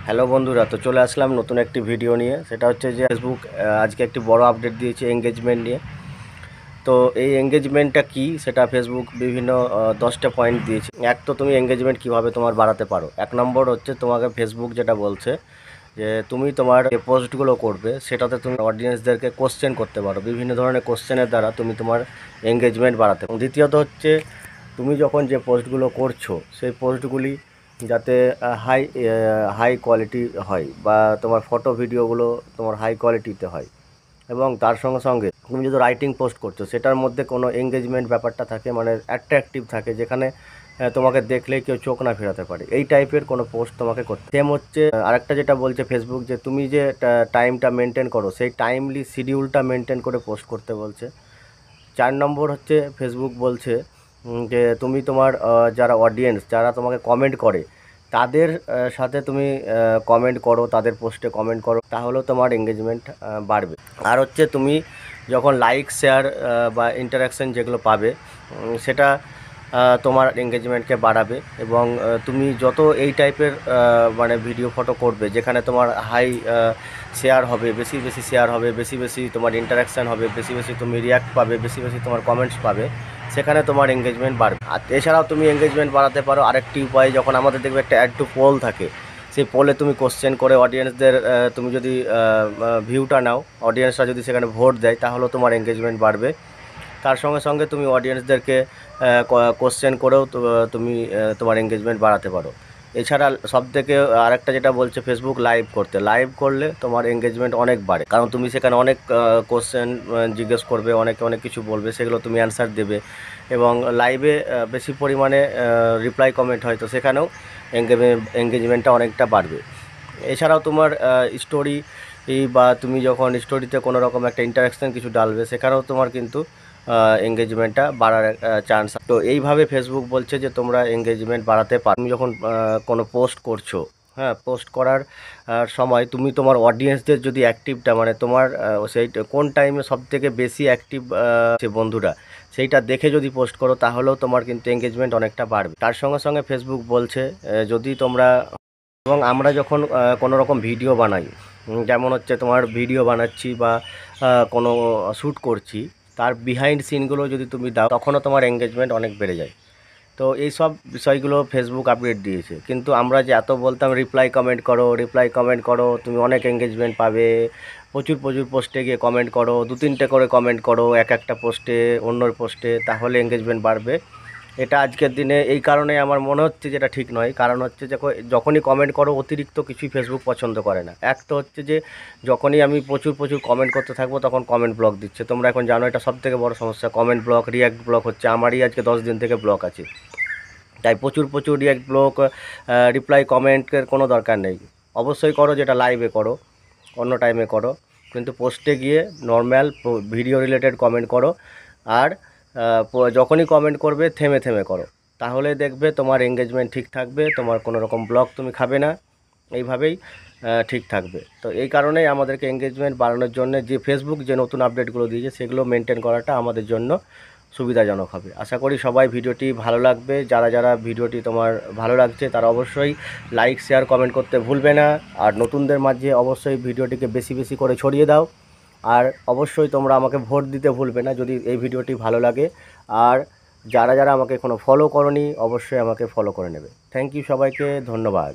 Hello বন্ধুরা, তো চলে আসলাম নতুন একটি ভিডিও নিয়ে। সেটা হচ্ছে যে ফেসবুক আজকে একটি বড় আপডেট দিয়েছে এঙ্গেজমেন্ট নিয়ে। তো এই এঙ্গেজমেন্টটা কি সেটা ফেসবুক বিভিন্ন 10টা পয়েন্ট দিয়েছে। এক, তো তুমি এঙ্গেজমেন্ট কিভাবে তোমার বাড়াতে পারো। এক নম্বর হচ্ছে তোমাকে ফেসবুক যেটা বলছে যে তুমি তোমার যে পোস্টগুলো করবে সেটাতে তুমি অডিয়েন্সদেরকে কোশ্চেন করতে পারো। বিভিন্ন ধরনের কোশ্চেনের দ্বারা তুমি তোমার এঙ্গেজমেন্ট বাড়াতে পারো। দ্বিতীয়ত হচ্ছে তুমি যখন যে পোস্টগুলো করছো সেই পোস্টগুলি যাতে হাই হাই কোয়ালিটি হয়, বা তোমার ফটো ভিডিওগুলো তোমার হাই কোয়ালিটিতে হয়। এবং তার সঙ্গে সঙ্গে তুমি যদি রাইটিং পোস্ট করছো সেটার মধ্যে কোনো এঙ্গেজমেন্ট ব্যাপারটা থাকে, মানে অ্যাট্রাকটিভ থাকে, যেখানে তোমাকে দেখলেই কেউ চোখ না ফেরাতে পারে। এই টাইপের কোনো পোস্ট তোমাকে করতে। সেম হচ্ছে আরেকটা যেটা বলছে ফেসবুক, যে তুমি যে টাইমটা মেনটেন করো সেই টাইমলি শিডিউলটা মেনটেন করে পোস্ট করতে বলছে। 4 নম্বর হচ্ছে ফেসবুক বলছে যে তুমি তোমার যারা অডিয়েন্স, যারা তোমাকে কমেন্ট করে তাদের সাথে তুমি কমেন্ট করো, তাদের পোস্টে কমেন্ট করো, তাহলেও তোমার এঙ্গেজমেন্ট বাড়বে। আর হচ্ছে তুমি যখন লাইক শেয়ার বা ইন্টারাকশান যেগুলো পাবে সেটা তোমার এঙ্গেজমেন্টকে বাড়াবে। এবং তুমি যত এই টাইপের মানে ভিডিও ফটো করবে যেখানে তোমার হাই শেয়ার হবে, বেশি বেশি শেয়ার হবে, বেশি বেশি তোমার ইন্টারাকশান হবে, বেশি বেশি তুমি রিয়াক্ট পাবে, বেশি বেশি তোমার কমেন্টস পাবে, সেখানে তোমার এঙ্গেজমেন্ট বাড়বে। আর এছাড়াও তুমি এঙ্গেজমেন্ট বাড়াতে পারো আরেকটি উপায়। যখন আমাদের দেখবে একটা অ্যাড টু পোল থাকে, সেই পোলে তুমি কোশ্চেন করে অডিয়েন্সদের তুমি যদি ভিউটা নাও, অডিয়েন্সরা যদি সেখানে ভোট দেয়, তাহলেও তোমার এঙ্গেজমেন্ট বাড়বে। তার সঙ্গে সঙ্গে তুমি অডিয়েন্সদেরকে কোশ্চেন করেও তুমি তোমার এঙ্গেজমেন্ট বাড়াতে পারো। এছাড়া সবথেকে আরেকটা যেটা বলছে ফেসবুক, লাইভ করতে। লাইভ করলে তোমার এঙ্গেজমেন্ট অনেক বাড়ে, কারণ তুমি সেখানে অনেক কোশ্চেন জিজ্ঞেস করবে, অনেকে অনেক কিছু বলবে, সেগুলো তুমি অ্যান্সার দেবে। এবং লাইভে বেশি পরিমাণে রিপ্লাই কমেন্ট হয়, তো সেখানেও এঙ্গেজমেন্টটা অনেকটা বাড়বে। এছাড়াও তোমার স্টোরি বা তুমি যখন স্টোরিতে কোনো রকম একটা ইন্টারাকশান কিছু ডালবে, সেখানেও তোমার কিন্তু এঙ্গেজমেন্টটা বাড়ার চান্স। তো এইভাবে ফেসবুক বলছে যে তোমরা এঙ্গেজমেন্ট বাড়াতে পারো। তুমি যখন কোনো পোস্ট করছো, হ্যাঁ, পোস্ট করার সময় তুমি তোমার অডিয়েন্সদের যদি অ্যাক্টিভটা, মানে তোমার সেই কোন টাইমে সবথেকে বেশি অ্যাক্টিভ সে বন্ধুরা, সেইটা দেখে যদি পোস্ট করো, তাহলেও তোমার কিন্তু এঙ্গেজমেন্ট অনেকটা বাড়বে। তার সঙ্গে সঙ্গে ফেসবুক বলছে যদি তোমরা, এবং আমরা যখন কোনো রকম ভিডিও বানাই, যেমন হচ্ছে তোমার ভিডিও বানাচ্ছি বা কোনো শ্যুট করছি, তার বিহাইন্ড সিনগুলো যদি তুমি দাও, তখনও তোমার এঙ্গেজমেন্ট অনেক বেড়ে যায়। তো এই সব বিষয়গুলো ফেসবুক আপডেট দিয়েছে। কিন্তু আমরা যে এত বলতাম রিপ্লাই কমেন্ট করো, রিপ্লাই কমেন্ট করো, তুমি অনেক এঙ্গেজমেন্ট পাবে, প্রচুর প্রচুর পোস্টে গিয়ে কমেন্ট করো, 2-3টে করে কমেন্ট করো এক একটা পোস্টে, অন্যর পোস্টে, তাহলে এঙ্গেজমেন্ট বাড়বে। এটা আজকের দিনে এই কারণে আমার মনে হচ্ছে যেটা ঠিক নয়। কারণ হচ্ছে যখনই কমেন্ট করো অতিরিক্ত কিছুই ফেসবুক পছন্দ করে না। এক তো হচ্ছে যে যখনই আমি প্রচুর প্রচুর কমেন্ট করতে থাকবো, তখন কমেন্ট ব্লক দিচ্ছে। তোমরা এখন জানো এটা সবথেকে বড় সমস্যা, কমেন্ট ব্লক, রিয়াক্ট ব্লক হচ্ছে। আমারই আজকে 10 দিন থেকে ব্লক আছে। তাই প্রচুর প্রচুর রিয়াক্ট ব্লক, রিপ্লাই কমেন্টের কোনো দরকার নেই। অবশ্যই করো যেটা লাইভে করো, অন্য টাইমে করো, কিন্তু পোস্টে গিয়ে নর্ম্যাল ভিডিও রিলেটেড কমেন্ট করো। আর যখনই কমেন্ট করবে থেমে থেমে করো, তাহলে দেখবে তোমার এঙ্গেজমেন্ট ঠিক থাকবে, তোমার কোনো রকম ব্লক তুমি খাবে না। এইভাবেই ঠিক থাকবে। তো এই কারণেই আমাদেরকে এঙ্গেজমেন্ট বাড়ানোর জন্য যে ফেসবুক যে নতুন আপডেটগুলো দিয়েছে, সেগুলো মেনটেন করাটা আমাদের জন্য সুবিধাজনক হবে। আশা করি সবাই ভিডিওটি ভালো লাগবে। যারা যারা ভিডিওটি তোমার ভালো লাগছে তারা অবশ্যই লাইক, শেয়ার, কমেন্ট করতে ভুলবে না। আর নতুনদের মাঝে অবশ্যই ভিডিওটিকে বেশি বেশি করে ছড়িয়ে দাও। আর অবশ্যই তোমরা আমাকে ভোট দিতে ভুলবে না যদি এই ভিডিওটি ভালো লাগে। আর যারা যারা আমাকে এখনও ফলো করোনি, অবশ্যই আমাকে ফলো করে নেবে। থ্যাংক ইউ সবাইকে, ধন্যবাদ।